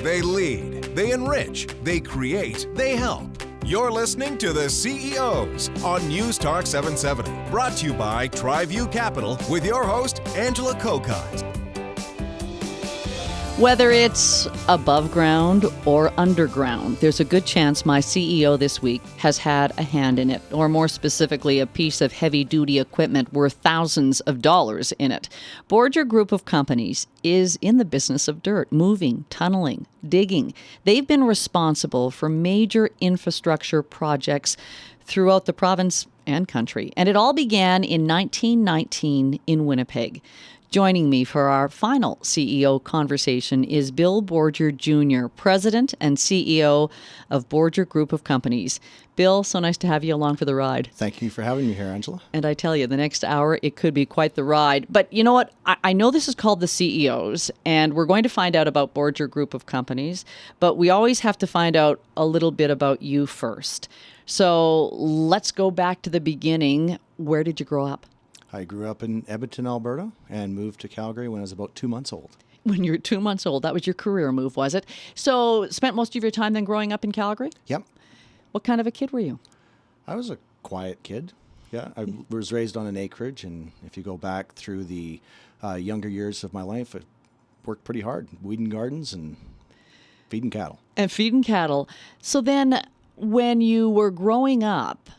They lead, they enrich, they create, they help. You're listening to The CEOs on News Talk 770. Brought to you by TriView Capital with your host, Angela Kokot. Whether it's above ground or underground, there's a good chance my CEO this week has had a hand in it, or more specifically, a piece of heavy-duty equipment worth thousands of dollars in it. Borger Group of companies is in the business of dirt, moving, tunneling, digging. They've been responsible for major infrastructure projects throughout the province and country, and it all began in 1919 in Winnipeg. Joining me for our final CEO conversation is Bill Borger Jr., President and CEO of Borger Group of Companies. Bill, so nice to have you along for the ride. Thank you for having me here, Angela. And I tell you, the next hour, it could be quite the ride. But you know what? I know this is called the CEOs, and we're going to find out about Borger Group of Companies, but we always have to find out a little bit about you first. So let's go back to the beginning. Where did you grow up? I grew up in Edmonton, Alberta, and moved to Calgary when I was about 2 months old. When you were 2 months old, that was your career move, was it? So spent most of your time then growing up in Calgary? Yep. What kind of a kid were you? I was a quiet kid. Yeah, I was raised on an acreage, and if you go back through the younger years of my life, I worked pretty hard, weeding gardens and feeding cattle. And feeding cattle. So then when you were growing up,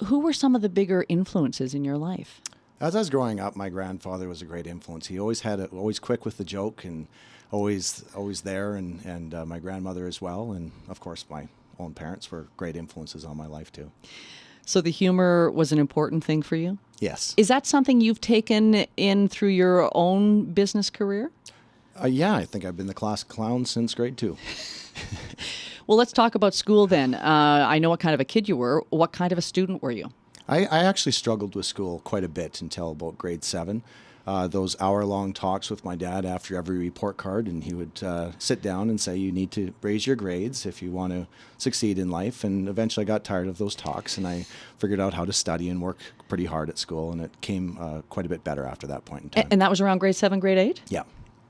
who were some of the bigger influences in your life? As I was growing up, my grandfather was a great influence. He always always quick with the joke and always there, and my grandmother as well. And of course, my own parents were great influences on my life too. So the humor was an important thing for you? Yes. Is that something you've taken in through your own business career? Yeah, I think I've been the class clown since grade 2. Well, let's talk about school then. I know what kind of a kid you were. What kind of a student were you? I actually struggled with school quite a bit until about grade 7. Those hour-long talks with my dad after every report card, and he would sit down and say, you need to raise your grades if you want to succeed in life. And eventually I got tired of those talks, and I figured out how to study and work pretty hard at school, and it came quite a bit better after that point in time. And that was around grade 7, grade 8? Yeah.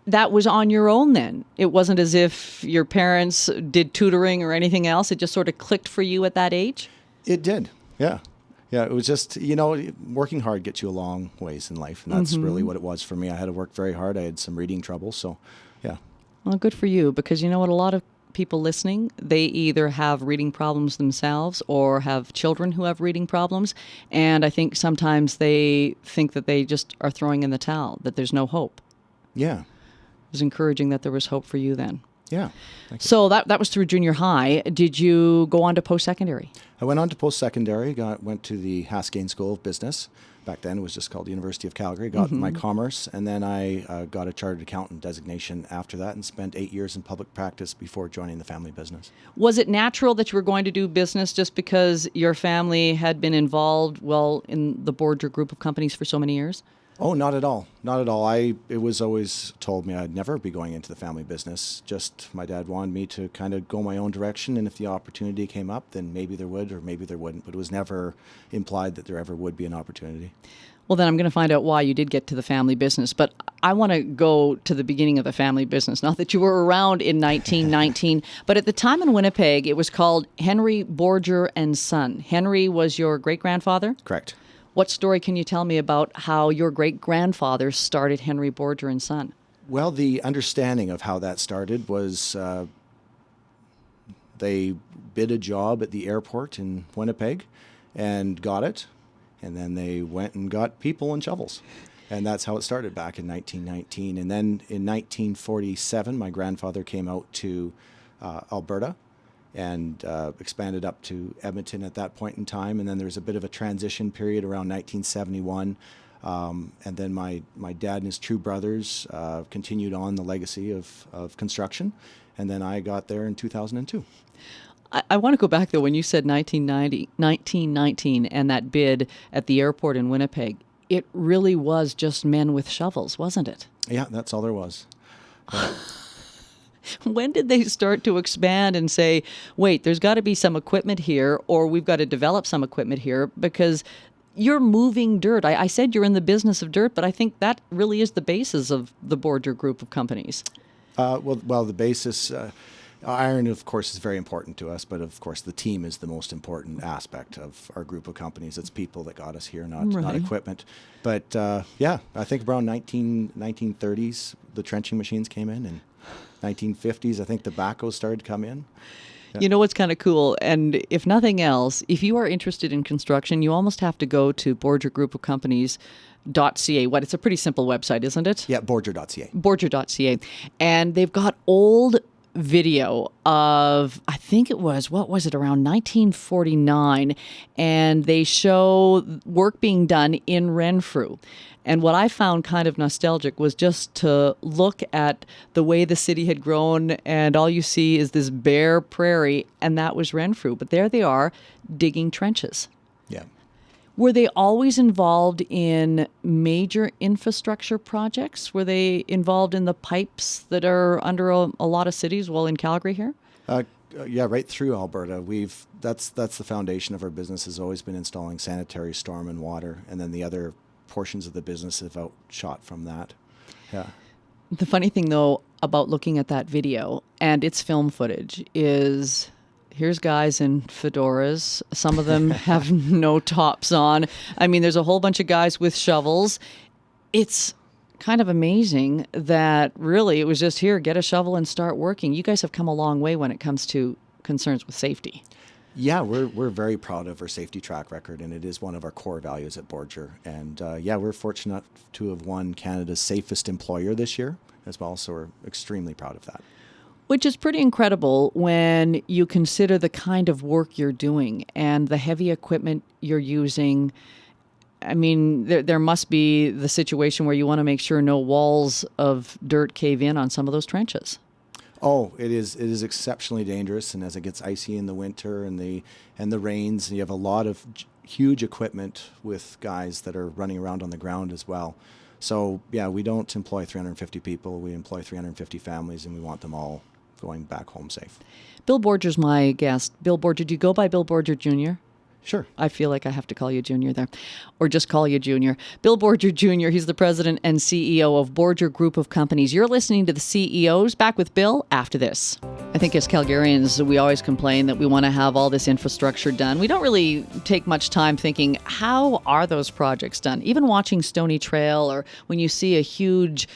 That was on your own then? It wasn't as if your parents did tutoring or anything else? It just sort of clicked for you at that age? It did, yeah. Yeah, it was just, working hard gets you a long ways in life, and that's really what it was for me. I had to work very hard. I had some reading trouble, so yeah. Well, good for you, because you know what, a lot of people listening, they either have reading problems themselves or have children who have reading problems, and I think sometimes they think that they just are throwing in the towel, that there's no hope. Yeah. It was encouraging that there was hope for you then. Yeah. Thank you. So that was through junior high. Did you go on to post-secondary? I went on to post-secondary, went to the Haskayne School of Business. Back then it was just called the University of Calgary. Got my commerce, and then I got a chartered accountant designation after that and spent 8 years in public practice before joining the family business. Was it natural that you were going to do business just because your family had been involved, in the Borger Group of companies for so many years? Oh, not at all. Not at all. It was always told me I'd never be going into the family business. Just my dad wanted me to kind of go my own direction, and if the opportunity came up, then maybe there would or maybe there wouldn't. But it was never implied that there ever would be an opportunity. Well, then I'm going to find out why you did get to the family business. But I want to go to the beginning of the family business. Not that you were around in 1919, but at the time in Winnipeg, it was called Henry Borger and Son. Henry was your great-grandfather? Correct. What story can you tell me about how your great-grandfather started Henry Borger and Son? Well, the understanding of how that started was they bid a job at the airport in Winnipeg and got it, and then they went and got people and shovels. And that's how it started back in 1919. And then in 1947, my grandfather came out to Alberta and expanded up to Edmonton at that point in time. And then there was a bit of a transition period around 1971. And then my dad and his two brothers continued on the legacy of construction. And then I got there in 2002. I want to go back, though, when you said 1919 and that bid at the airport in Winnipeg. It really was just men with shovels, wasn't it? Yeah, that's all there was. When did they start to expand and say, wait, there's got to be some equipment here, or we've got to develop some equipment here, because you're moving dirt. I said you're in the business of dirt, but I think that really is the basis of the Borger Group of companies. Well, the basis, Iron, of course, is very important to us, but of course the team is the most important aspect of our group of companies. It's people that got us here, not equipment. But yeah, I think around 1930s, the trenching machines came in, and 1950s, I think the backhoes started to come in. Yeah. You know what's kind of cool? And if nothing else, if you are interested in construction, you almost have to go to Borger Group of Companies .ca. It's a pretty simple website, isn't it? Yeah, Borger.ca. Borger.ca. And they've got old video of, I think it was, around 1949, and they show work being done in Renfrew. And what I found kind of nostalgic was just to look at the way the city had grown, and all you see is this bare prairie, and that was Renfrew. But there they are, digging trenches. Yeah. Were they always involved in major infrastructure projects? Were they involved in the pipes that are under a lot of cities? Well, in Calgary here? Yeah, right through Alberta. That's the foundation of our business, has always been installing sanitary, storm, and water, and then the other portions of the business have outshot from that. Yeah. The funny thing, though, about looking at that video and its film footage is, here's guys in fedoras. Some of them have no tops on. I mean, there's a whole bunch of guys with shovels. It's kind of amazing that really it was just, here, get a shovel and start working. You guys have come a long way when it comes to concerns with safety. Yeah, we're very proud of our safety track record, and it is one of our core values at Borger. And yeah, we're fortunate to have won Canada's safest employer this year as well, so we're extremely proud of that. Which is pretty incredible when you consider the kind of work you're doing and the heavy equipment you're using. I mean, there must be the situation where you want to make sure no walls of dirt cave in on some of those trenches. Oh, it is exceptionally dangerous, and as it gets icy in the winter and the rains, you have a lot of huge equipment with guys that are running around on the ground as well. So yeah, we don't employ 350 people, we employ 350 families, and we want them all going back home safe. Bill Borger's my guest. Bill Borger, do you go by Bill Borger Jr.? Sure. I feel like I have to call you Junior there, or just call you Junior. Bill Borger Jr., he's the president and CEO of Borger Group of Companies. You're listening to the CEOs. Back with Bill after this. I think as Calgarians, we always complain that we want to have all this infrastructure done. We don't really take much time thinking, how are those projects done? Even watching Stony Trail, or when you see a huge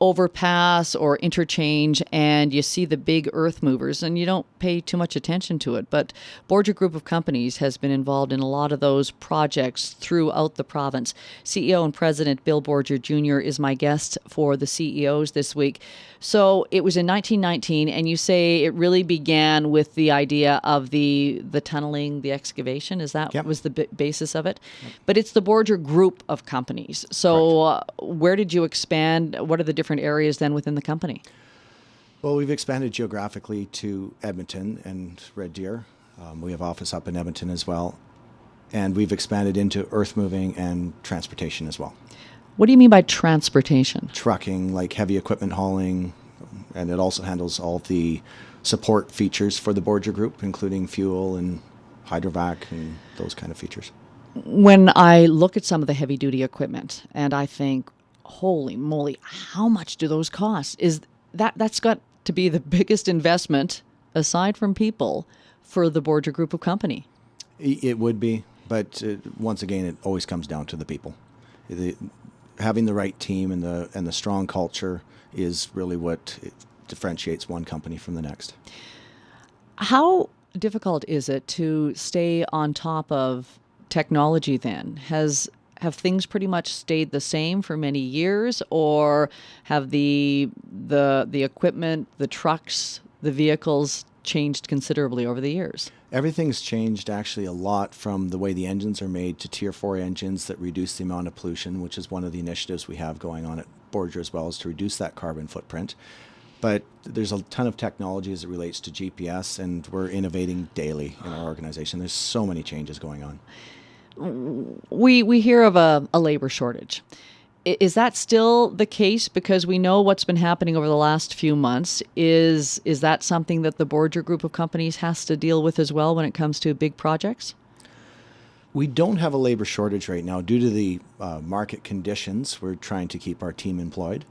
overpass or interchange and you see the big earth movers and you don't pay too much attention to it. But Borger Group of Companies has been involved in a lot of those projects throughout the province. CEO and President Bill Borger Jr. is my guest for the CEOs this week. So it was in 1919, and you say it really began with the idea of the tunneling, the excavation. Is that was the basis of it? Yep. But it's the Borger Group of Companies. So where did you expand? What are the different areas then within the company? Well, we've expanded geographically to Edmonton and Red Deer. We have office up in Edmonton as well. And we've expanded into earth moving and transportation as well. What do you mean by transportation? Trucking, like heavy equipment hauling, and it also handles all the support features for the Borger Group, including fuel and hydrovac and those kind of features. When I look at some of the heavy-duty equipment and I think, holy moly, how much do those cost? That's got to be the biggest investment, aside from people, for the Borger Group of Company. It would be, but once again, it always comes down to the people. Having the right team and the strong culture is really what differentiates one company from the next. How difficult is it to stay on top of technology then? Have things pretty much stayed the same for many years, or have the equipment, the trucks, the vehicles changed considerably over the years? Everything's changed actually a lot, from the way the engines are made to Tier 4 engines that reduce the amount of pollution, which is one of the initiatives we have going on at Borger as well, is to reduce that carbon footprint. But there's a ton of technology as it relates to GPS, and we're innovating daily in our organization. There's so many changes going on. We hear of a labor shortage. Is that still the case? Because we know what's been happening over the last few months. Is that something that the Borger Group of Companies has to deal with as well when it comes to big projects? We don't have a labor shortage right now due to the market conditions. We're trying to keep our team employed.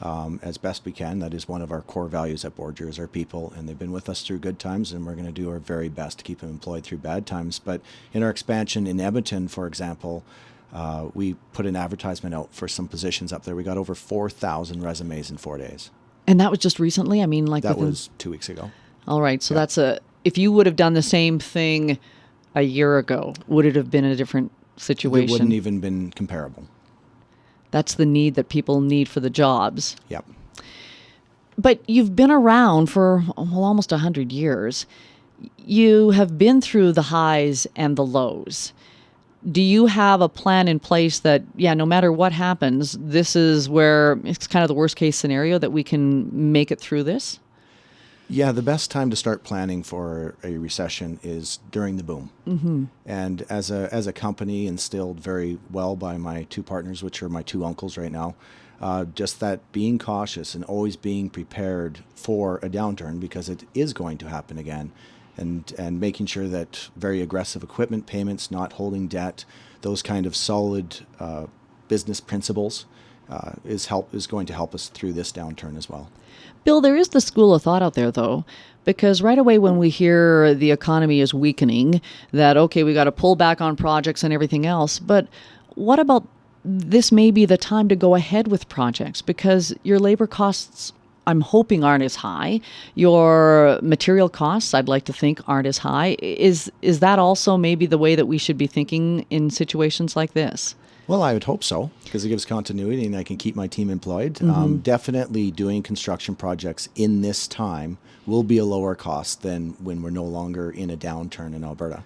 as best we can. That is one of our core values at Borger, is our people, and they've been with us through good times, and we're going to do our very best to keep them employed through bad times. But in our expansion in Edmonton, for example, we put an advertisement out for some positions up there. We got over 4,000 resumes in 4 days. And that was just recently? I mean, like that was 2 weeks ago. All right. So that's if you would have done the same thing a year ago, would it have been a different situation? It wouldn't even been comparable. That's the need that people need for the jobs. Yep. But you've been around for almost 100 years. You have been through the highs and the lows. Do you have a plan in place that, no matter what happens, this is where it's kind of the worst case scenario that we can make it through this? Yeah, the best time to start planning for a recession is during the boom. Mm-hmm. And as a company, instilled very well by my two partners, which are my two uncles right now, just that being cautious and always being prepared for a downturn, because it is going to happen again, and making sure that very aggressive equipment payments, not holding debt, those kind of solid business principles is going to help us through this downturn as well. Bill, there is the school of thought out there, though, because right away when we hear the economy is weakening, that, okay, we got to pull back on projects and everything else. But what about this may be the time to go ahead with projects, because your labor costs, I'm hoping, aren't as high. Your material costs, I'd like to think, aren't as high. Is that also maybe the way that we should be thinking in situations like this? Well, I would hope so, because it gives continuity and I can keep my team employed. Definitely doing construction projects in this time will be a lower cost than when we're no longer in a downturn in Alberta.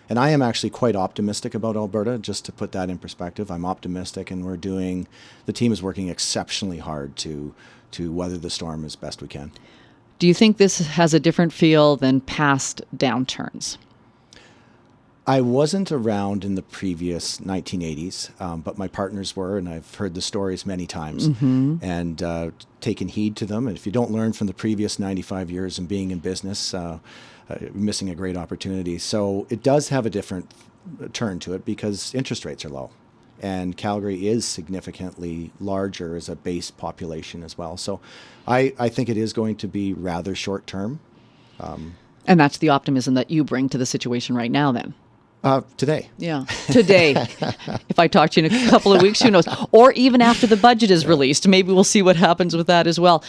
And I am actually quite optimistic about Alberta, just to put that in perspective. I'm optimistic, and the team is working exceptionally hard to weather the storm as best we can. Do you think this has a different feel than past downturns? I wasn't around in the previous 1980s, but my partners were, and I've heard the stories many times and taken heed to them. And if you don't learn from the previous 95 years and being in business, you're missing a great opportunity. So it does have a different turn to it because interest rates are low. And Calgary is significantly larger as a base population as well. So I think it is going to be rather short term. And that's the optimism that you bring to the situation right now then? Today. Yeah, today. If I talk to you in a couple of weeks, who knows? Or even after the budget is released, maybe we'll see what happens with that as well.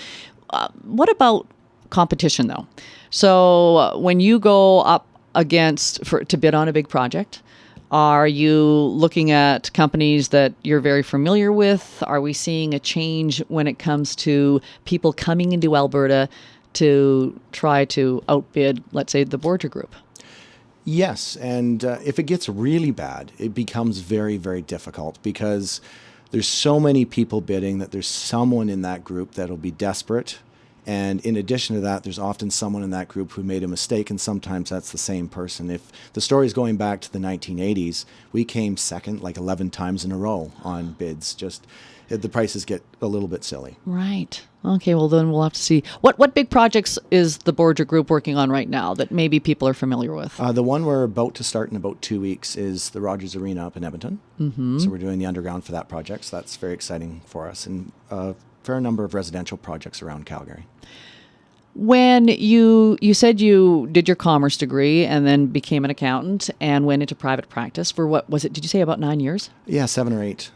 What about competition, though? So when you go up to bid on a big project, are you looking at companies that you're very familiar with? Are we seeing a change when it comes to people coming into Alberta to try to outbid, let's say, the Borger Group? Yes, and if it gets really bad, it becomes very, very difficult because there's so many people bidding that there's someone in that group that'll be desperate. And in addition to that, there's often someone in that group who made a mistake, and sometimes that's the same person. If the story's going back to the 1980s, we came second like 11 times in a row on bids. Just the prices get a little bit silly. Right. Okay, well then we'll have to see. What big projects is the Borger Group working on right now that maybe people are familiar with? The one we're about to start in about 2 weeks is the Rogers Arena up in Edmonton. Mm-hmm. So we're doing the underground for that project. So that's very exciting for us. And a fair number of residential projects around Calgary. When you said you did your commerce degree and then became an accountant and went into private practice for what was it? Did you say about 9 years? Yeah, 7 or 8.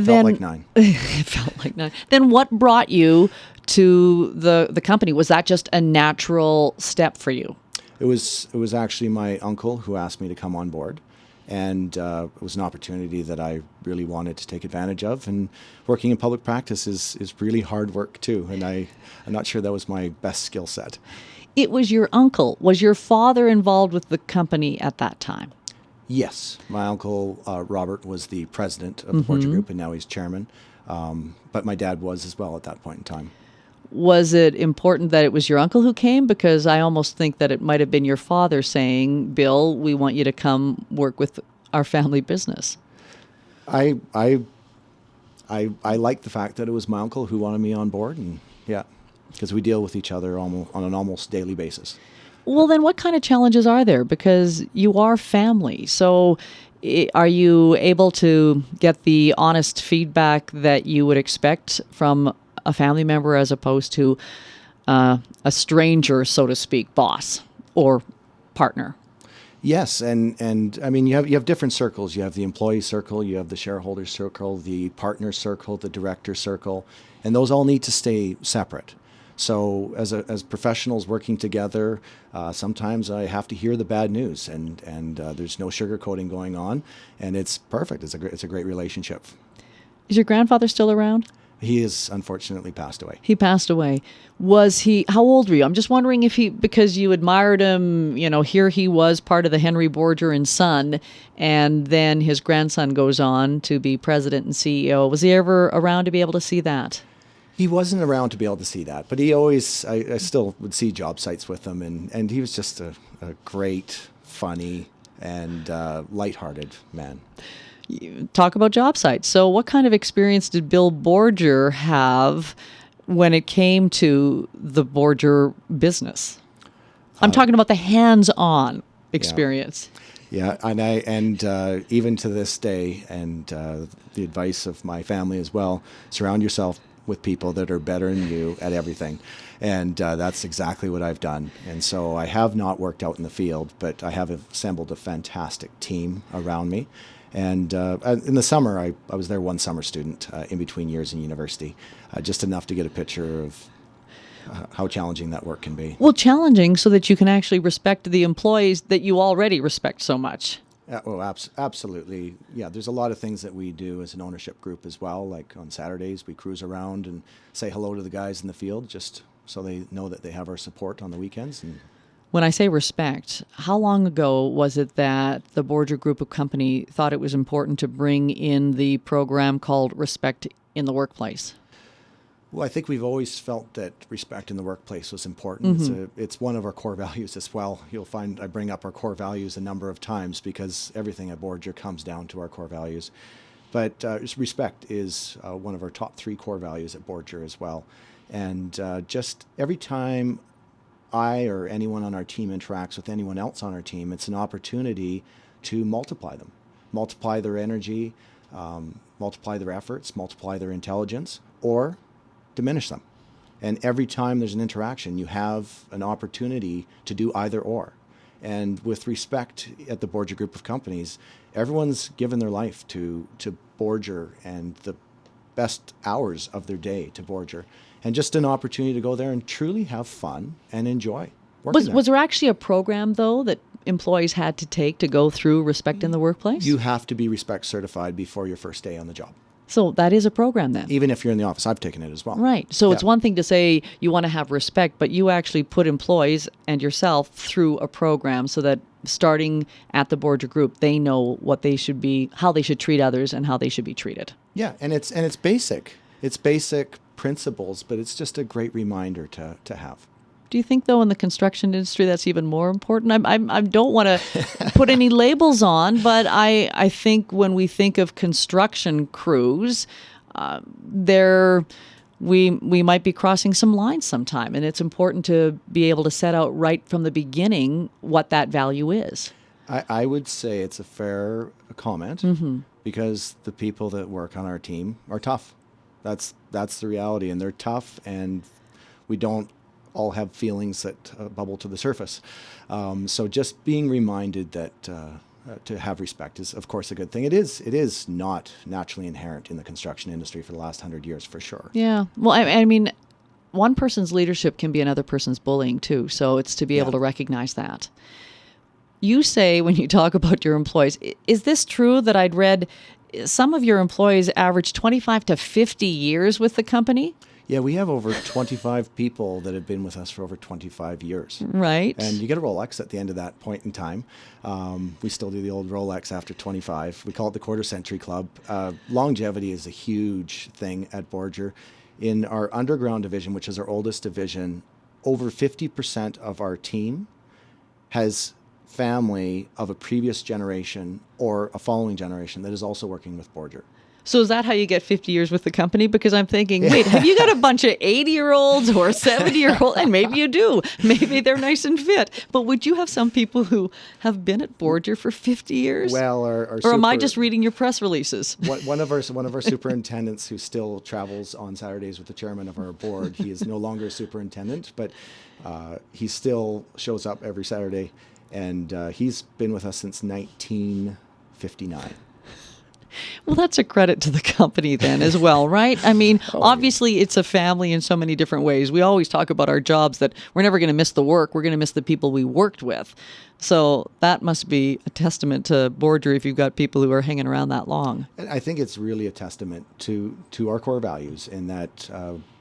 Felt like 9. It felt like 9. Then what brought you to the company? Was that just a natural step for you? It was actually my uncle who asked me to come on board. And it was an opportunity that I really wanted to take advantage of. And working in public practice is really hard work too. And I'm not sure that was my best skill set. It was your uncle. Was your father involved with the company at that time? Yes. My uncle, Robert, was the president of the Borger Group, and now he's chairman. But my dad was as well at that point in time. Was it important that it was your uncle who came? Because I almost think that it might have been your father saying, Bill, we want you to come work with our family business. I like the fact that it was my uncle who wanted me on board, and yeah, because we deal with each other on an almost daily basis. Well, then what kind of challenges are there? Because you are family. So are you able to get the honest feedback that you would expect from a family member as opposed to a stranger, so to speak, boss or partner. Yes, and I mean you have different circles. You have the employee circle, you have the shareholder circle, the partner circle, the director circle, and those all need to stay separate. So as professionals working together, sometimes I have to hear the bad news, and there's no sugarcoating going on, and it's perfect. It's a great relationship. Is your grandfather still around? He has unfortunately passed away. He passed away. Was he, how old were you? I'm just wondering if because you admired him, here he was part of the Henry Borger and Son, and then his grandson goes on to be president and CEO. Was he ever around to be able to see that? He wasn't around to be able to see that, but he always, I still would see job sites with him, and he was just a great, funny, and lighthearted man. Talk about job sites. So what kind of experience did Bill Borger have when it came to the Borger business? I'm talking about the hands-on experience. Yeah, and even to this day, and the advice of my family as well, surround yourself with people that are better than you at everything. And that's exactly what I've done. And so I have not worked out in the field, but I have assembled a fantastic team around me. And in the summer, I was there one summer student in between years in university, just enough to get a picture of how challenging that work can be. Well, challenging so that you can actually respect the employees that you already respect so much. Absolutely. Yeah, there's a lot of things that we do as an ownership group as well. Like on Saturdays, we cruise around and say hello to the guys in the field, just so they know that they have our support on the weekends. And when I say respect, how long ago was it that the Borger Group of Company thought it was important to bring in the program called Respect in the Workplace? Well, I think we've always felt that respect in the workplace was important. Mm-hmm. It's one of our core values as well. You'll find I bring up our core values a number of times because everything at Borger comes down to our core values. But respect is one of our top 3 core values at Borger as well. And just every time I or anyone on our team interacts with anyone else on our team, it's an opportunity to multiply them, multiply their energy, multiply their efforts, multiply their intelligence, or diminish them. And every time there's an interaction, you have an opportunity to do either or. And with respect at the Borger Group of Companies, everyone's given their life to Borger and the best hours of their day to Borger. And just an opportunity to go there and truly have fun and enjoy working there. Was there actually a program, though, that employees had to take to go through Respect in the Workplace? You have to be Respect certified before your first day on the job. So that is a program then? Even if you're in the office. I've taken it as well. Right. So it's one thing to say you want to have respect, but you actually put employees and yourself through a program so that starting at the Borger Group, they know what they should be, how they should treat others, and how they should be treated. Yeah, and it's basic. It's basic principles, but it's just a great reminder to have. Do you think, though, in the construction industry, that's even more important? I don't want to put any labels on, but I think when we think of construction crews, we might be crossing some lines sometime, and it's important to be able to set out right from the beginning what that value is. I would say it's a fair comment because the people that work on our team are tough. That's the reality, and they're tough, and we don't all have feelings that bubble to the surface. So just being reminded that to have respect is, of course, a good thing. It is not naturally inherent in the construction industry for the last 100 years, for sure. Yeah. Well, I mean, one person's leadership can be another person's bullying, too. So it's to be able to recognize that. You say when you talk about your employees, is this true that I'd read some of your employees average 25 to 50 years with the company? Yeah, we have over 25 people that have been with us for over 25 years. Right. And you get a Rolex at the end of that point in time. We still do the old Rolex after 25. We call it the Quarter Century Club. Longevity is a huge thing at Borger. In our underground division, which is our oldest division, over 50% of our team has family of a previous generation or a following generation that is also working with Borger. So is that how you get 50 years with the company? Because I'm thinking, wait, have you got a bunch of 80-year-olds or 70-year-olds? And maybe you do. Maybe they're nice and fit. But would you have some people who have been at Borger for 50 years? Well, or am I just reading your press releases? One of our superintendents who still travels on Saturdays with the chairman of our board. He is no longer a superintendent, but he still shows up every Saturday, and he's been with us since 1959. Well, that's a credit to the company then as well, right? I mean, obviously it's a family in so many different ways. We always talk about our jobs that we're never going to miss the work. We're going to miss the people we worked with. So that must be a testament to Borger if you've got people who are hanging around that long. I think it's really a testament to our core values in that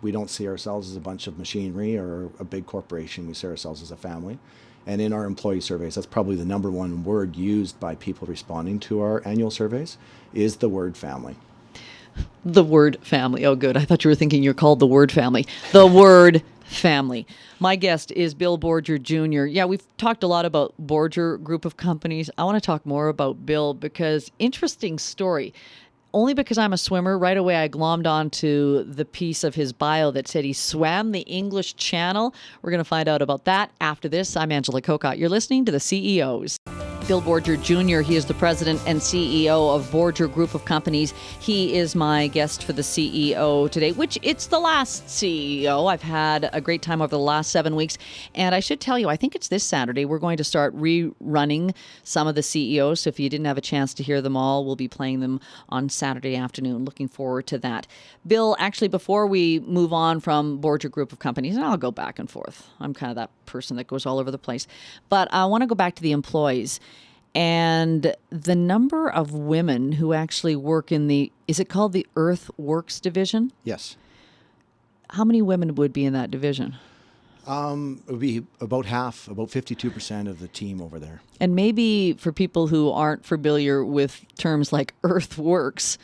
we don't see ourselves as a bunch of machinery or a big corporation. We see ourselves as a family. And in our employee surveys, that's probably the number one word used by people responding to our annual surveys is the word family. The word family. Oh, good. I thought you were thinking you're called the word family. The word family. My guest is Bill Borger Jr. Yeah, we've talked a lot about Borger Group of companies. I want to talk more about Bill because interesting story. Only because I'm a swimmer, right away I glommed onto the piece of his bio that said he swam the English Channel. We're going to find out about that after this. I'm Angela Kokott. You're listening to the CEOs. Bill Borger Jr., he is the president and CEO of Borger Group of Companies. He is my guest for the CEO today, which it's the last CEO. I've had a great time over the last 7 weeks. And I should tell you, I think it's this Saturday, we're going to start rerunning some of the CEOs. So if you didn't have a chance to hear them all, we'll be playing them on Saturday afternoon. Looking forward to that. Bill, actually, before we move on from Borger Group of Companies, and I'll go back and forth. I'm kind of that person that goes all over the place. But I want to go back to the employees. And the number of women who actually work in is it called the Earthworks division? Yes. How many women would be in that division? It would be about half, about 52% of the team over there. And maybe for people who aren't familiar with terms like earthworks,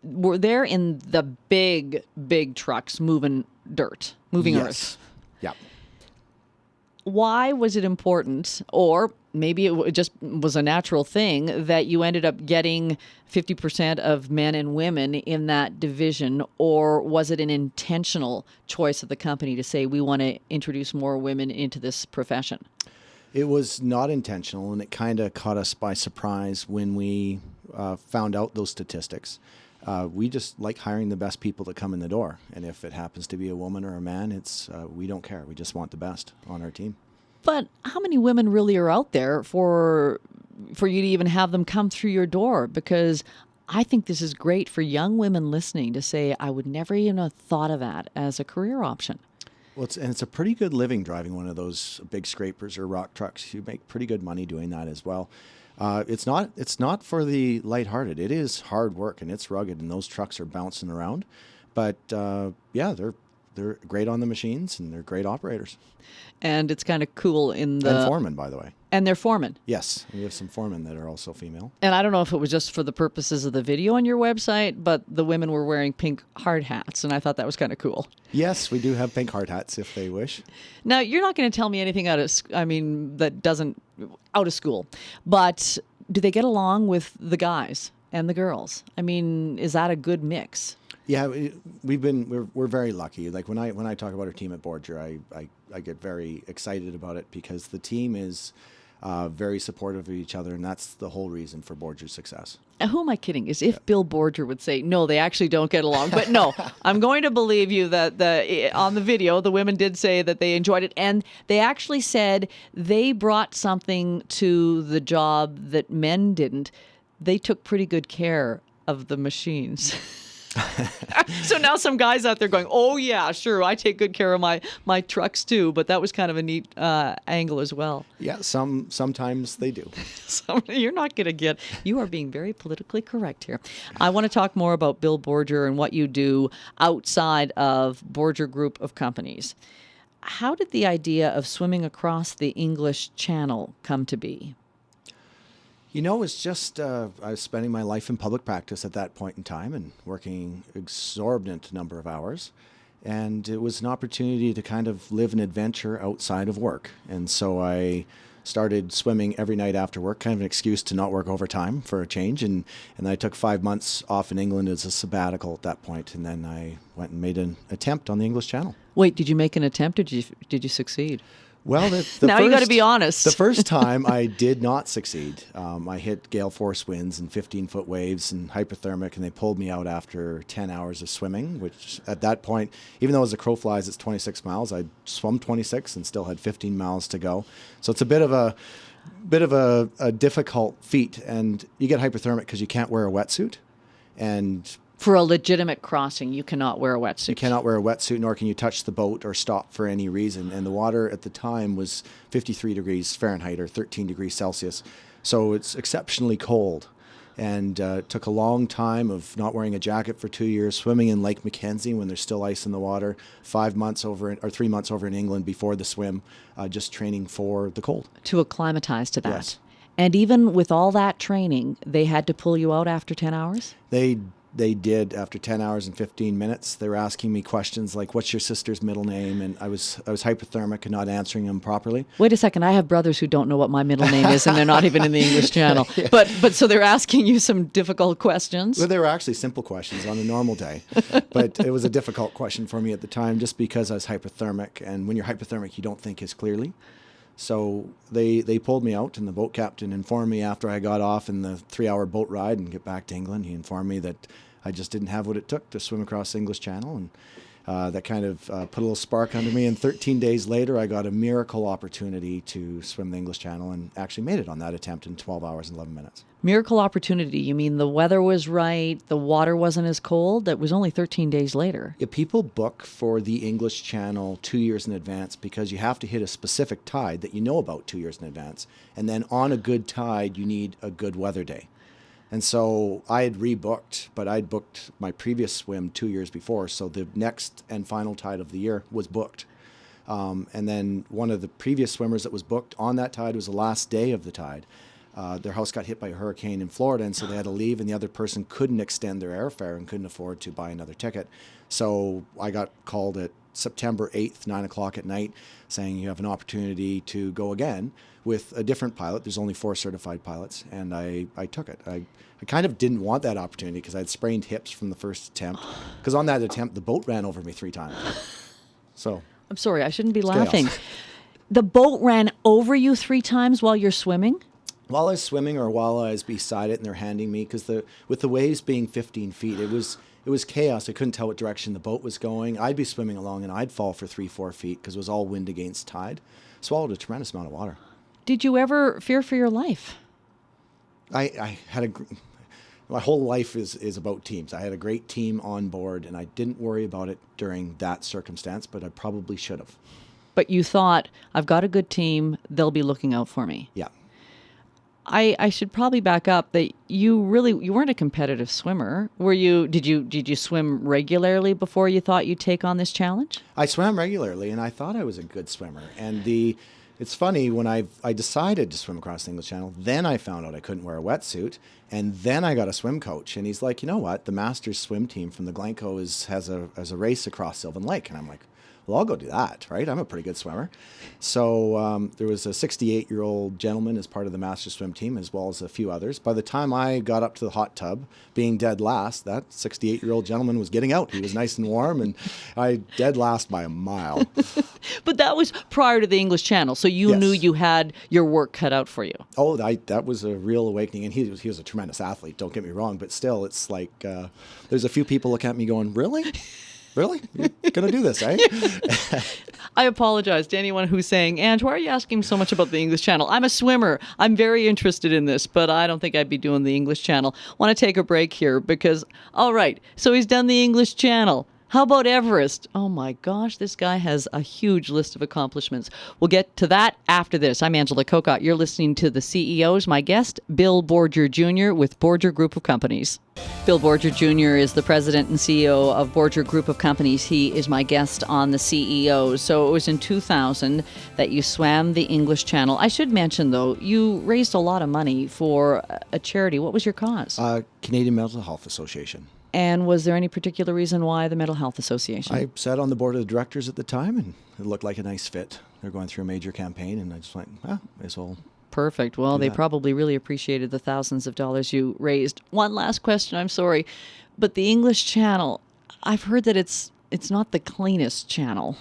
were there in the big trucks moving dirt, moving earth? Yeah. Why was it important, or maybe it just was a natural thing, that you ended up getting 50% of men and women in that division, or was it an intentional choice of the company to say, we want to introduce more women into this profession? It was not intentional, and it kind of caught us by surprise when we found out those statistics. We just like hiring the best people that come in the door. And if it happens to be a woman or a man, we don't care. We just want the best on our team. But how many women really are out there for you to even have them come through your door? Because I think this is great for young women listening to say, I would never even have thought of that as a career option. Well, it's a pretty good living driving one of those big scrapers or rock trucks. You make pretty good money doing that as well. It's not for the lighthearted. It is hard work and it's rugged, and those trucks are bouncing around. But they're great on the machines and they're great operators. And it's kind of cool and foremen, by the way. And they're foremen. Yes, we have some foremen that are also female. And I don't know if it was just for the purposes of the video on your website, but the women were wearing pink hard hats, and I thought that was kind of cool. Yes, we do have pink hard hats if they wish. Now, you're not going to tell me anything that doesn't out of school, but do they get along with the guys and the girls? I mean, is that a good mix? Yeah, we're very lucky. Like when I talk about our team at Borger, I get very excited about it because the team is very supportive of each other, and that's the whole reason for Borger's success. And who am I kidding? Is if Bill Borger would say, no, they actually don't get along. But no, I'm going to believe you that on the video, the women did say that they enjoyed it. And they actually said they brought something to the job that men didn't. They took pretty good care of the machines. So now some guys out there going, oh, yeah, sure, I take good care of my trucks too. But that was kind of a neat angle as well. Yeah, sometimes they do. You're not going to get, you are being very politically correct here. I want to talk more about Bill Borger and what you do outside of Borger Group of Companies. How did the idea of swimming across the English Channel come to be? You know, it's just I was spending my life in public practice at that point in time and working exorbitant number of hours. And it was an opportunity to kind of live an adventure outside of work. And so I started swimming every night after work, kind of an excuse to not work overtime for a change. And I took 5 months off in England as a sabbatical at that point, and then I went and made an attempt on the English Channel. Wait, did you make an attempt or did you succeed? Well, now you got to be honest. The first time I did not succeed. I hit gale force winds and 15-foot waves and hypothermic, and they pulled me out after 10 hours of swimming, which at that point, even though as a crow flies, it's 26 miles, I swum 26 and still had 15 miles to go. So it's a bit of a difficult feat, and you get hypothermic because you can't wear a wetsuit. And for a legitimate crossing, you cannot wear a wetsuit. You cannot wear a wetsuit, nor can you touch the boat or stop for any reason. And the water at the time was 53 degrees Fahrenheit or 13 degrees Celsius. So it's exceptionally cold. And it took a long time of not wearing a jacket for 2 years, swimming in Lake Mackenzie when there's still ice in the water, 3 months over in England before the swim, just training for the cold. To acclimatize to that. Yes. And even with all that training, they had to pull you out after 10 hours? They did after 10 hours and 15 minutes. They were asking me questions like, what's your sister's middle name? And I was hypothermic and not answering them properly. Wait a second. I have brothers who don't know what my middle name is, and they're not even in the English Channel. Yeah. But so they're asking you some difficult questions? Well, they were actually simple questions on a normal day. But it was a difficult question for me at the time just because I was hypothermic. And when you're hypothermic, you don't think as clearly. So they pulled me out, and the boat captain informed me after I got off in the 3-hour boat ride and get back to England. He informed me that I just didn't have what it took to swim across the English Channel, and that kind of put a little spark under me. And 13 days later, I got a miracle opportunity to swim the English Channel and actually made it on that attempt in 12 hours and 11 minutes. Miracle opportunity. You mean the weather was right, the water wasn't as cold? That was only 13 days later. Yeah, people book for the English Channel 2 years in advance because you have to hit a specific tide that you know about 2 years in advance. And then on a good tide, you need a good weather day. And so I had rebooked, but I'd booked my previous swim 2 years before. So the next and final tide of the year was booked. And then one of the previous swimmers that was booked on that tide was the last day of the tide. Their house got hit by a hurricane in Florida, and so they had to leave, and the other person couldn't extend their airfare and couldn't afford to buy another ticket. So I got called at September 8th, 9 o'clock at night, saying you have an opportunity to go again with a different pilot. There's only 4 certified pilots, and I took it. I kind of didn't want that opportunity because I had sprained hips from the first attempt, because on that attempt, the boat ran over me 3 times. So I'm sorry, I shouldn't be laughing. The boat ran over you 3 times while you're swimming? While I was swimming or while I was beside it and they're handing me, because with the waves being 15 feet, it was chaos. I couldn't tell what direction the boat was going. I'd be swimming along and I'd fall for 3-4 feet because it was all wind against tide. Swallowed a tremendous amount of water. Did you ever fear for your life? I had my whole life is about teams. I had a great team on board, and I didn't worry about it during that circumstance, but I probably should have. But you thought, I've got a good team, they'll be looking out for me. Yeah. I should probably back up that you weren't a competitive swimmer. Were you? Did you swim regularly before you thought you'd take on this challenge? I swam regularly, and I thought I was a good swimmer. And it's funny, when I decided to swim across the English Channel, then I found out I couldn't wear a wetsuit, and then I got a swim coach, and he's like, you know what? The Masters swim team from the Glencoe has a race across Sylvan Lake, and I'm like, well, I'll go do that, right? I'm a pretty good swimmer. So there was a 68-year-old gentleman as part of the master swim team, as well as a few others. By the time I got up to the hot tub, being dead last, that 68-year-old gentleman was getting out. He was nice and warm, and I dead last by a mile. But that was prior to the English Channel, so you knew you had your work cut out for you. Oh, that was a real awakening, and he was a tremendous athlete, don't get me wrong, but still, it's like there's a few people looking at me going, really? Really? You're going to do this, eh? I apologize to anyone who's saying, Ange, why are you asking so much about the English Channel? I'm a swimmer. I'm very interested in this, but I don't think I'd be doing the English Channel. Want to take a break here because, all right, so he's done the English Channel. How about Everest? Oh my gosh, this guy has a huge list of accomplishments. We'll get to that after this. I'm Angela Kokott. You're listening to The CEOs. My guest, Bill Borger Jr. with Borger Group of Companies. Bill Borger Jr. is the president and CEO of Borger Group of Companies. He is my guest on The CEOs. So it was in 2000 that you swam the English Channel. I should mention, though, you raised a lot of money for a charity. What was your cause? Canadian Mental Health Association. And was there any particular reason why the Mental Health Association? I sat on the board of the directors at the time, and it looked like a nice fit. They're going through a major campaign, and I just went, may as well. Perfect. Well, they probably really appreciated the thousands of dollars you raised. One last question, I'm sorry. But the English Channel, I've heard that it's not the cleanest channel.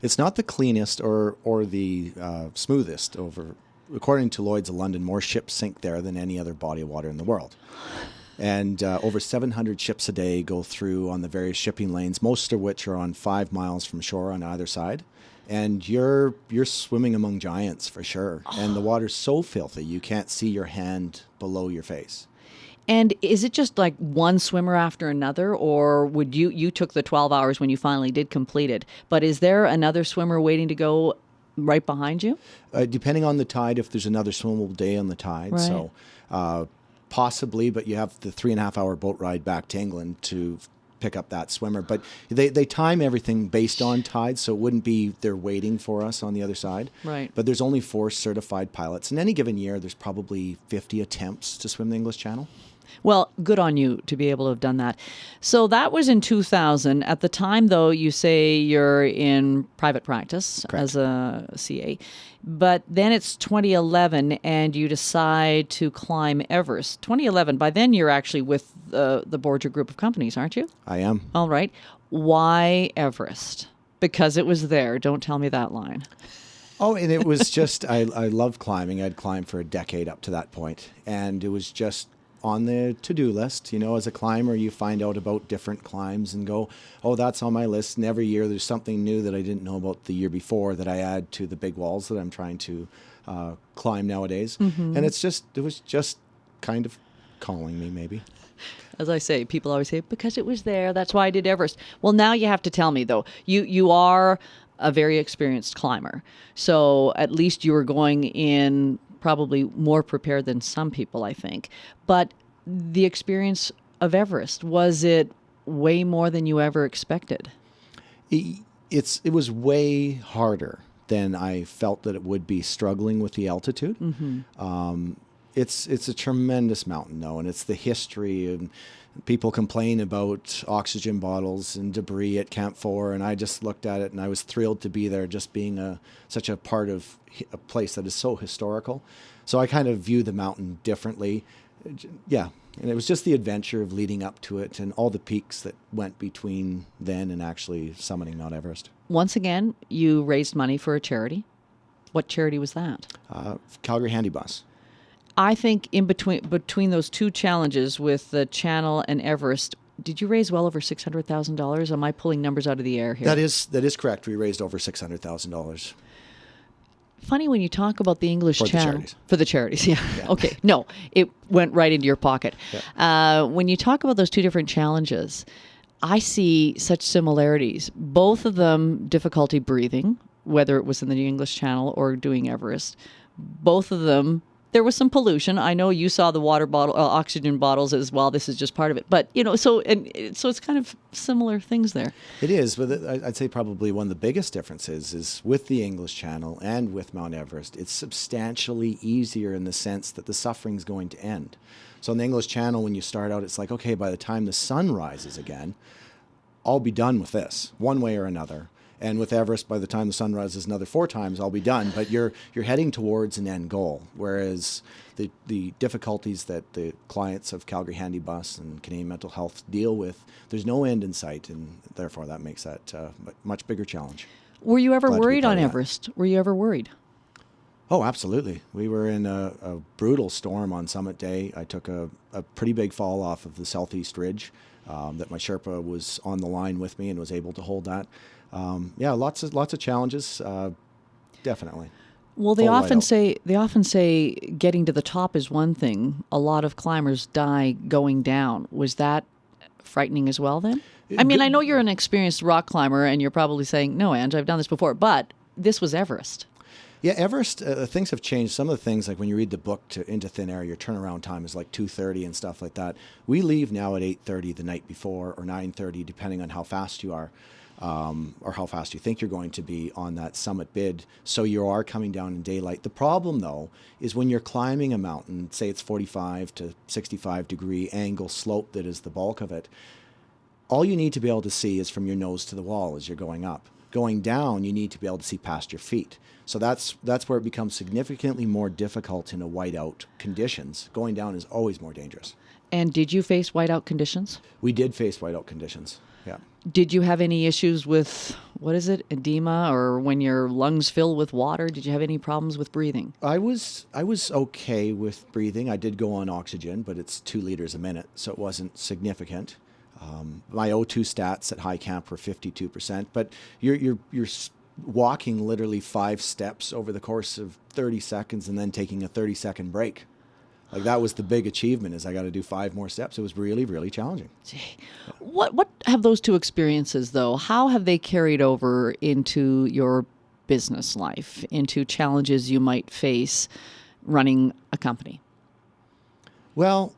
It's not the cleanest or the smoothest. According to Lloyd's of London, more ships sink there than any other body of water in the world. And over 700 ships a day go through on the various shipping lanes, most of which are on 5 miles from shore on either side. And you're swimming among giants for sure. And the water's so filthy you can't see your hand below your face. And is it just like one swimmer after another, or would you took the 12 hours when you finally did complete it, but is there another swimmer waiting to go right behind you? Depending on the tide, if there's another swimmable day on the tide. Right. So possibly, but you have the 3.5-hour boat ride back to England to pick up that swimmer. But they time everything based on tide, so it wouldn't be they're waiting for us on the other side. Right. But there's only 4 certified pilots. In any given year, there's probably 50 attempts to swim the English Channel. Well, good on you to be able to have done that. So that was in 2000. At the time, though, you say you're in private practice. Correct. As a CA. But then it's 2011, and you decide to climb Everest. 2011, by then you're actually with the Borger Group of companies, aren't you? I am. All right. Why Everest? Because it was there. Don't tell me that line. Oh, and it was just, I loved climbing. I'd climbed for a decade up to that point, and it was just on the to-do list. You know, as a climber, you find out about different climbs and go, oh, that's on my list. And every year there's something new that I didn't know about the year before that I add to the big walls that I'm trying to climb nowadays. Mm-hmm. And it was just kind of calling me, maybe. As I say, people always say, because it was there, that's why I did Everest. Well, now you have to tell me, though, you are a very experienced climber. So at least you were going in probably more prepared than some people, I think. But the experience of Everest, was it way more than you ever expected? It was way harder than I felt that it would be, struggling with the altitude. Mm-hmm. It's a tremendous mountain, though, and it's the history. And people complain about oxygen bottles and debris at Camp 4, and I just looked at it, and I was thrilled to be there, just being such a part of a place that is so historical. So I kind of view the mountain differently. Yeah, and it was just the adventure of leading up to it and all the peaks that went between then and actually summiting Mount Everest. Once again, you raised money for a charity. What charity was that? Calgary Handy Bus. I think in between those two challenges with the Channel and Everest, did you raise well over $600,000? Am I pulling numbers out of the air here? That is correct. We raised over $600,000. Funny when you talk about the English Channel. For the charities, yeah. Okay, no, it went right into your pocket. Yeah. When you talk about those two different challenges, I see such similarities. Both of them, difficulty breathing, whether it was in the English Channel or doing Everest. Both of them, there was some pollution. I know you saw the water bottle, oxygen bottles as well. This is just part of it. But, so it's kind of similar things there. It is, but I'd say probably one of the biggest differences is with the English Channel and with Mount Everest, it's substantially easier in the sense that the suffering's going to end. So in the English Channel, when you start out, it's like, okay, by the time the sun rises again, I'll be done with this, one way or another. And with Everest, by the time the sun rises another 4 times, I'll be done. But you're heading towards an end goal. Whereas the difficulties that the clients of Calgary Handy Bus and Canadian Mental Health deal with, there's no end in sight, and therefore that makes that a much bigger challenge. Were you ever worried on Everest? Were you ever worried? Oh, absolutely. We were in a brutal storm on summit day. I took a pretty big fall off of the southeast ridge that my Sherpa was on the line with me and was able to hold that. Lots of challenges, definitely. Well, they often say getting to the top is one thing. A lot of climbers die going down. Was that frightening as well then? I mean, I know you're an experienced rock climber and you're probably saying, no, Ange, I've done this before, but this was Everest. Yeah, Everest, things have changed. Some of the things, like when you read the book Into Thin Air, your turnaround time is like 2:30 and stuff like that. We leave now at 8:30 the night before or 9:30, depending on how fast you are. or how fast you think you're going to be on that summit bid. So you are coming down in daylight. The problem, though, is when you're climbing a mountain, say it's 45 to 65 degree angle slope that is the bulk of it, all you need to be able to see is from your nose to the wall as you're going up. Going down, you need to be able to see past your feet. So that's where it becomes significantly more difficult in a whiteout conditions. Going down is always more dangerous. And did you face whiteout conditions? We did face whiteout conditions, yeah. Did you have any issues with, what is it, edema, or when your lungs fill with water? Did you have any problems with breathing? I was okay with breathing. I did go on oxygen, but it's 2 liters a minute, so it wasn't significant. My O2 stats at high camp were 52%, but you're walking literally 5 steps over the course of 30 seconds and then taking a 30-second break. Like, that was the big achievement, is I got to do 5 more steps. It was really, really challenging. What have those 2 experiences, though? How have they carried over into your business life, into challenges you might face running a company? Well,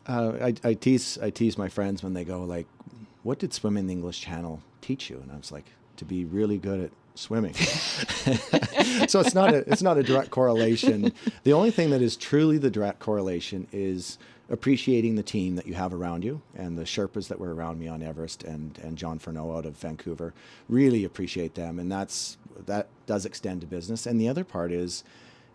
I tease my friends when they go, like, what did Swim in the English Channel teach you? And I was like, to be really good at swimming. So it's not a direct correlation. The only thing that is truly the direct correlation is appreciating the team that you have around you, and the Sherpas that were around me on Everest and John Furneaux out of Vancouver. Really appreciate them, and that does extend to business. And the other part is,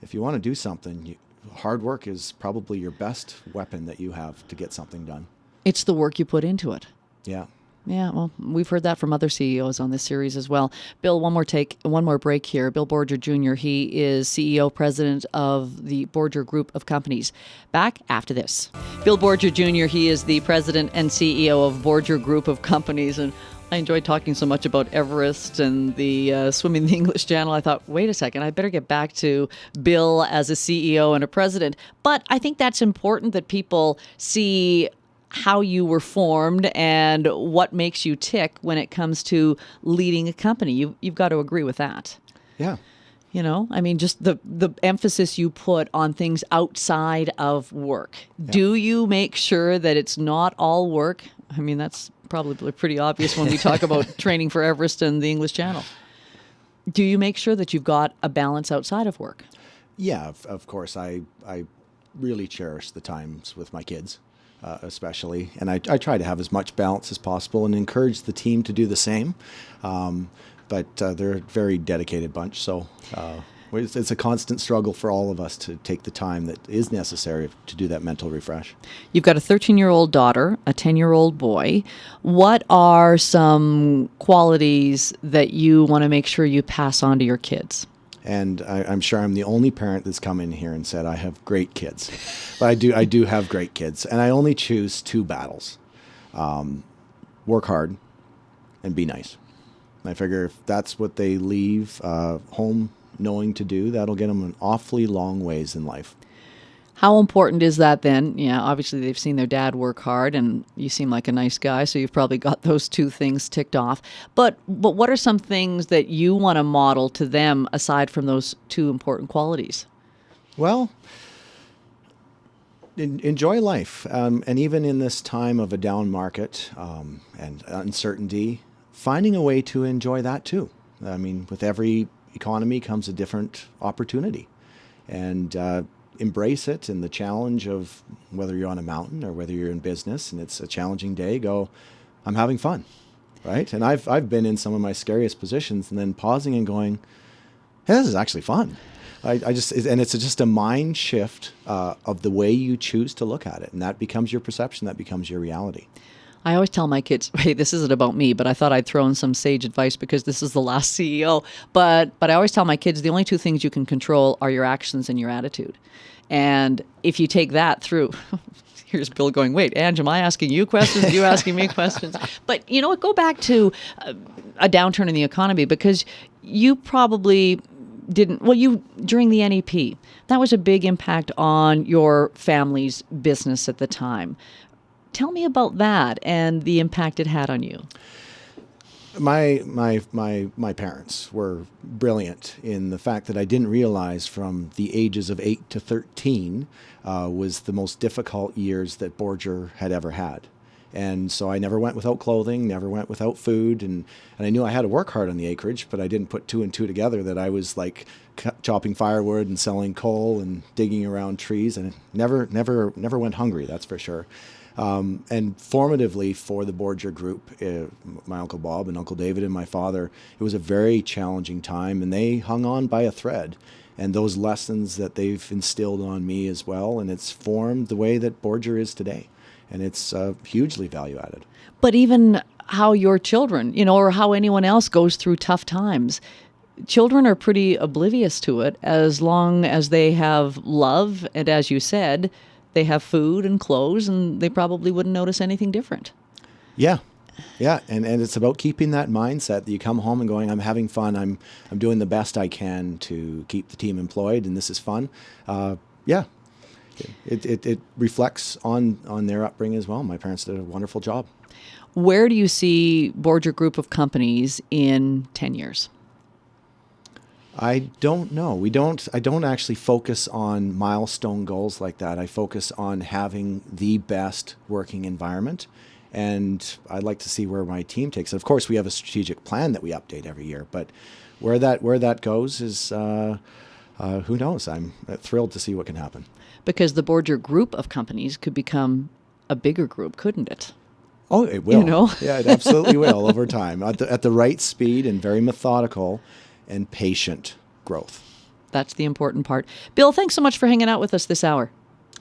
if you want to do something, hard work is probably your best weapon that you have to get something done. It's the work you put into it. Yeah. Yeah, well, we've heard that from other CEOs on this series as well. Bill, one more break here. Bill Borger Jr., he is CEO, president of the Borger Group of companies. Back after this. Bill Borger Jr., he is the president and CEO of Borger Group of companies, and I enjoyed talking so much about Everest and the Swimming the English Channel. I thought, wait a second, I better get back to Bill as a CEO and a president. But I think that's important that people see how you were formed and what makes you tick when it comes to leading a company. You've got to agree with that. Yeah. You know, I mean, just the emphasis you put on things outside of work. Yeah. Do you make sure that it's not all work? I mean, that's probably pretty obvious when we talk about training for Everest and the English Channel. Do you make sure that you've got a balance outside of work? Yeah, of course. I really cherish the times with my kids. Especially. And I try to have as much balance as possible and encourage the team to do the same. But they're a very dedicated bunch. So it's a constant struggle for all of us to take the time that is necessary to do that mental refresh. You've got a 13-year-old daughter, a 10-year-old boy. What are some qualities that you want to make sure you pass on to your kids? And I'm sure I'm the only parent that's come in here and said, I have great kids. But I do have great kids. And I only choose 2 battles. Work hard and be nice. I figure if that's what they leave home knowing to do, that'll get them an awfully long ways in life. How important is that then? Yeah, obviously they've seen their dad work hard, and you seem like a nice guy, so you've probably got those 2 things ticked off. But what are some things that you want to model to them aside from those 2 important qualities? Well, enjoy life. And even in this time of a down market and uncertainty, finding a way to enjoy that too. I mean, with every economy comes a different opportunity. And embrace it, and the challenge of whether you're on a mountain or whether you're in business and it's a challenging day, go, I'm having fun, right? And I've been in some of my scariest positions and then pausing and going, hey, this is actually fun. And it's just a mind shift of the way you choose to look at it, and that becomes your perception, that becomes your reality. I always tell my kids, hey, this isn't about me, but I thought I'd throw in some sage advice because this is the last CEO. But I always tell my kids the only 2 things you can control are your actions and your attitude. And if you take that through, here's Bill going, wait, Ange, am I asking you questions? You asking me questions? But you know what, go back to a downturn in the economy, because you probably didn't, during the NEP, that was a big impact on your family's business at the time. Tell me about that and the impact it had on you. My parents were brilliant in the fact that I didn't realize from the ages of 8 to 13 was the most difficult years that Borger had ever had. And so I never went without clothing, never went without food. And I knew I had to work hard on the acreage, but I didn't put two and two together that I was like chopping firewood and selling coal and digging around trees. And never went hungry, that's for sure. And formatively for the Borger Group, my Uncle Bob and Uncle David and my father, it was a very challenging time, and they hung on by a thread. And those lessons that they've instilled on me as well, and it's formed the way that Borger is today. And it's hugely value added. But even how your children, or how anyone else goes through tough times, children are pretty oblivious to it as long as they have love. And as you said, they have food and clothes, and they probably wouldn't notice anything different. Yeah. And it's about keeping that mindset that you come home and going, I'm having fun. I'm doing the best I can to keep the team employed, and this is fun. It reflects on their upbringing as well. My parents did a wonderful job. Where do you see Borger Group of companies in 10 years? I don't know. I don't actually focus on milestone goals like that. I focus on having the best working environment, and I'd like to see where my team takes it. Of course, we have a strategic plan that we update every year, but where that goes is who knows? I'm thrilled to see what can happen. Because the Borger Group of companies could become a bigger group, couldn't it? Oh, it will. Yeah, it absolutely will over time at the right speed and very methodical and patient growth. That's the important part. Bill, thanks so much for hanging out with us this hour.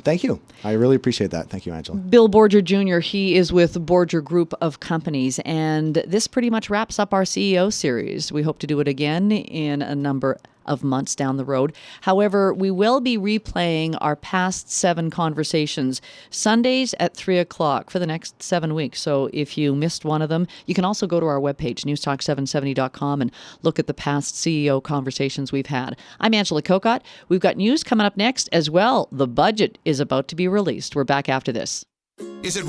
Thank you. I really appreciate that. Thank you, Angela. Bill Borger Jr., he is with Borger Group of Companies, and this pretty much wraps up our CEO series. We hope to do it again in a number of months down the road. However, we will be replaying our past 7 conversations Sundays at 3 o'clock for the next 7 weeks. So if you missed one of them, you can also go to our webpage, newstalk770.com, and look at the past CEO conversations we've had. I'm Angela Kokott. We've got news coming up next as well. The budget is about to be released. We're back after this. Is it